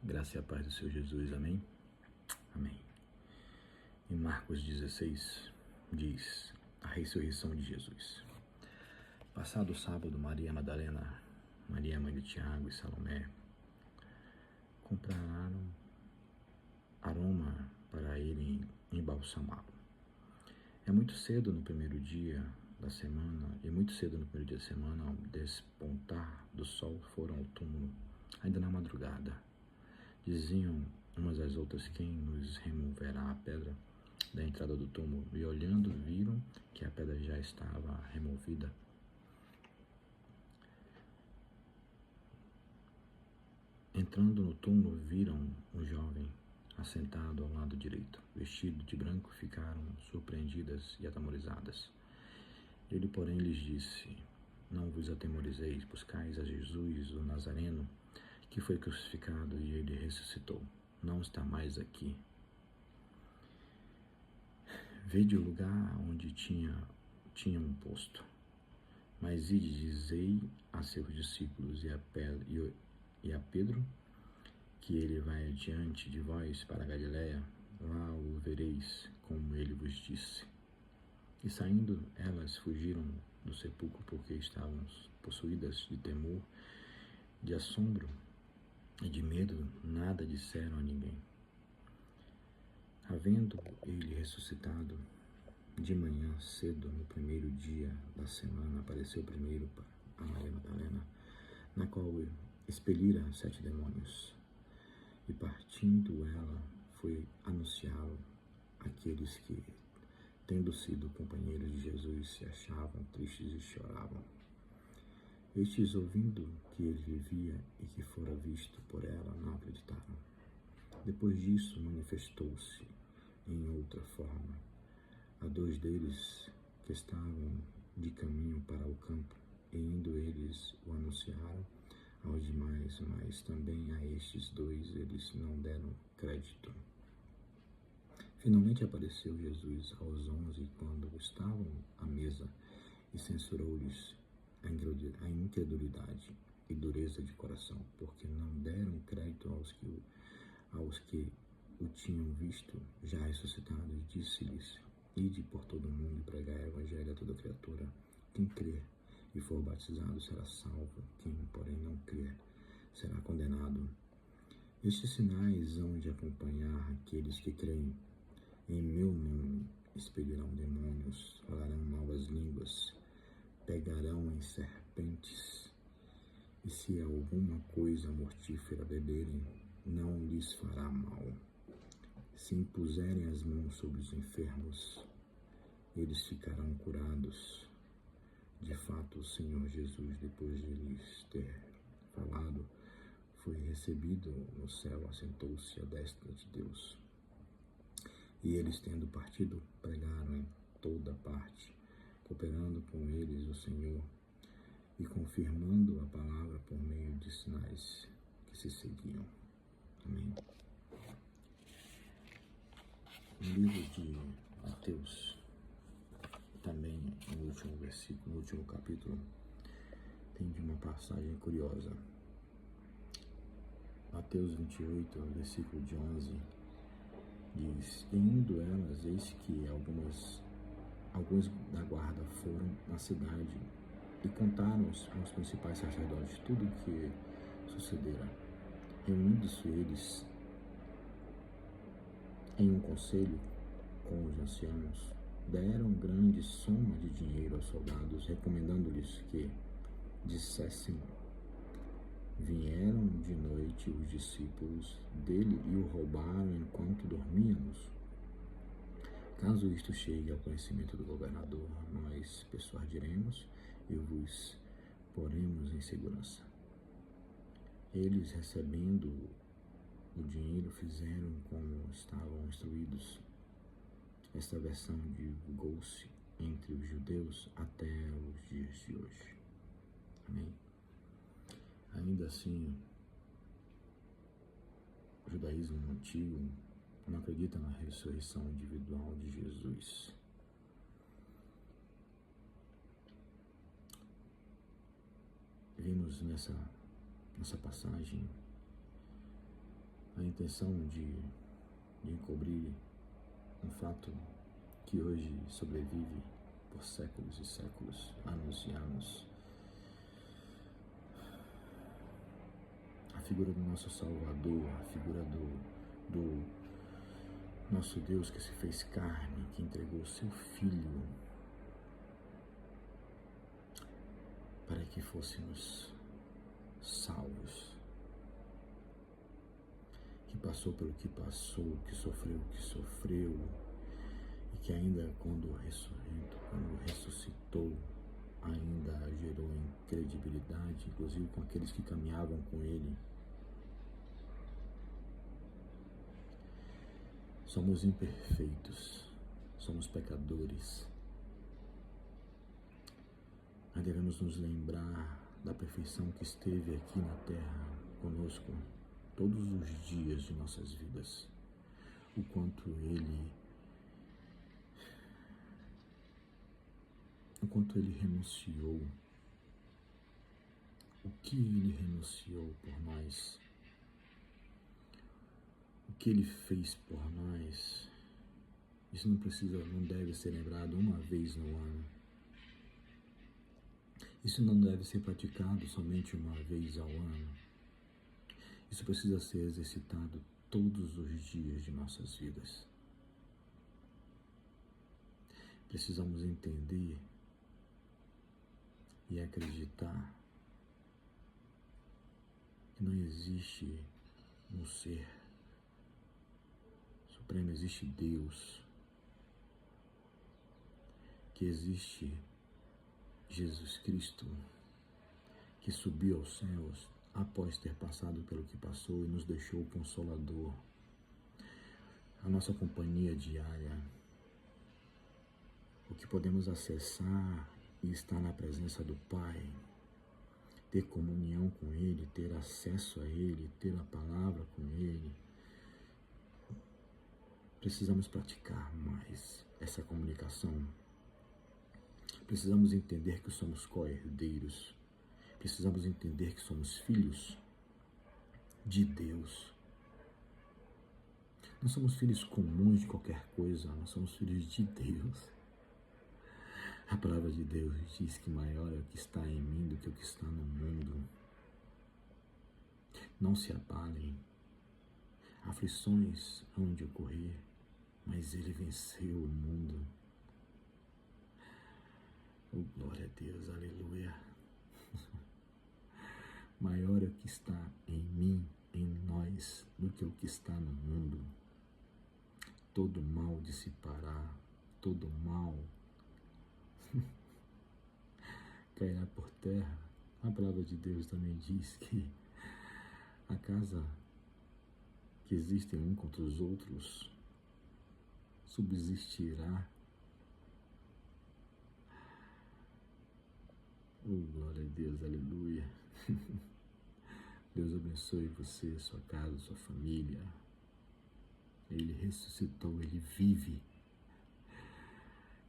Graça e a paz do Senhor Jesus, amém? Amém. Em Marcos 16, diz a ressurreição de Jesus. Passado o sábado, Maria Madalena, Maria mãe de Tiago e Salomé compraram aroma para irem embalsamá-lo. É muito cedo no primeiro dia da semana, ao despontar do sol, foram ao túmulo, ainda na madrugada. Diziam umas às outras: quem nos removerá a pedra da entrada do túmulo? E olhando, viram que a pedra já estava removida. Entrando no túmulo, viram um jovem assentado ao lado direito, vestido de branco. Ficaram surpreendidas e atemorizadas. Ele, porém, lhes disse: não vos atemorizeis, buscais a Jesus, o Nazareno, que foi crucificado, e ele ressuscitou. Não está mais aqui. Vede o lugar onde tinha um posto. Mas ide, dizei a seus discípulos e a Pedro que ele vai adiante de vós para a Galiléia. Lá o vereis, como ele vos disse. E saindo, elas fugiram do sepulcro, porque estavam possuídas de temor, de assombro e de medo. Nada disseram a ninguém. Havendo ele ressuscitado, de manhã cedo, no primeiro dia da semana, apareceu primeiro a Maria Madalena, na qual expelira 7 demônios. E partindo ela, foi anunciá-lo àqueles que, tendo sido companheiros de Jesus, se achavam tristes e choravam. Estes, ouvindo que ele vivia e que fora visto por ela, não acreditaram. Depois disso, manifestou-se em outra forma a 2 deles que estavam de caminho para o campo, e indo eles o anunciaram aos demais, mas também a estes 2 eles não deram crédito. Finalmente apareceu Jesus aos 11 quando estavam à mesa, e censurou-lhes a incredulidade e dureza de coração, porque não deram crédito aos que o tinham visto já ressuscitado. E disse-lhes: ide por todo o mundo e pregai o evangelho a toda criatura. Quem crer e for batizado será salvo, quem, porém, não crer será condenado. Estes sinais hão de acompanhar aqueles que creem. Em meu nome expelirão demônios, falarão novas línguas, pegarão em serpentes, e se alguma coisa mortífera beberem, não lhes fará mal. Se impuserem as mãos sobre os enfermos, eles ficarão curados. De fato, o Senhor Jesus, depois de lhes ter falado, foi recebido no céu, assentou-se à destra de Deus. E eles, tendo partido, pregaram em toda parte, cooperando com eles o Senhor e confirmando a palavra por meio de sinais que se seguiam. Amém. No livro de Mateus, também no último versículo, no último capítulo, tem uma passagem curiosa. Mateus 28, versículo de 11, diz: e indo elas, eis que alguns da guarda foram na cidade e contaram aos principais sacerdotes tudo o que sucedera. Reunindo-se eles em um conselho com os anciãos, deram grande soma de dinheiro aos soldados, recomendando-lhes que dissessem: vieram de noite os discípulos dele e o roubaram enquanto dormíamos. Caso isto chegue ao conhecimento do governador, nós persuadiremos e vos poremos em segurança. Eles, recebendo o dinheiro, fizeram como estavam instruídos. Esta versão divulgou-se entre os judeus até os dias de hoje. Amém. Ainda assim, o judaísmo antigo não acredita na ressurreição individual de Jesus. Vimos nessa passagem intenção de encobrir um fato que hoje sobrevive por séculos e séculos, anos e anos. A figura do nosso Salvador, a figura do nosso Deus que se fez carne, que entregou o seu Filho para que fôssemos salvos, que passou pelo que passou, que sofreu o que sofreu, e que ainda quando ressuscitou, ainda gerou incredibilidade, inclusive com aqueles que caminhavam com ele. Somos imperfeitos, somos pecadores, mas devemos nos lembrar da perfeição que esteve aqui na terra conosco todos os dias de nossas vidas, o quanto Ele renunciou, o que Ele renunciou por nós, o que Ele fez por nós. Isso não deve ser lembrado uma vez no ano. Isso não deve ser praticado somente uma vez ao ano. Isso precisa ser exercitado todos os dias de nossas vidas. Precisamos entender e acreditar que não existe um ser supremo, existe Deus, que existe Jesus Cristo, que subiu aos céus após ter passado pelo que passou e nos deixou o Consolador, a nossa companhia diária, o que podemos acessar e estar na presença do Pai, ter comunhão com Ele, ter acesso a Ele, ter a palavra com Ele. Precisamos praticar mais essa comunicação. Precisamos entender que somos co-herdeiros. Precisamos entender que somos filhos de Deus. Não somos filhos comuns de qualquer coisa, nós somos filhos de Deus. A palavra de Deus diz que maior é o que está em mim do que o que está no mundo. Não se abalem. Aflições hão de ocorrer, mas Ele venceu o mundo. Oh, glória a Deus, aleluia. Maior é o que está em mim, em nós, do que o que está no mundo. Todo mal dissipará, todo mal cairá por terra. A palavra de Deus também diz que a casa que existem um contra os outros subsistirá. Oh, glória a Deus, aleluia. Deus abençoe você, sua casa, sua família. Ele ressuscitou, Ele vive.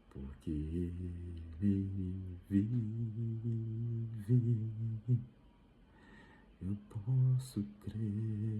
Porque Ele vive, eu posso crer.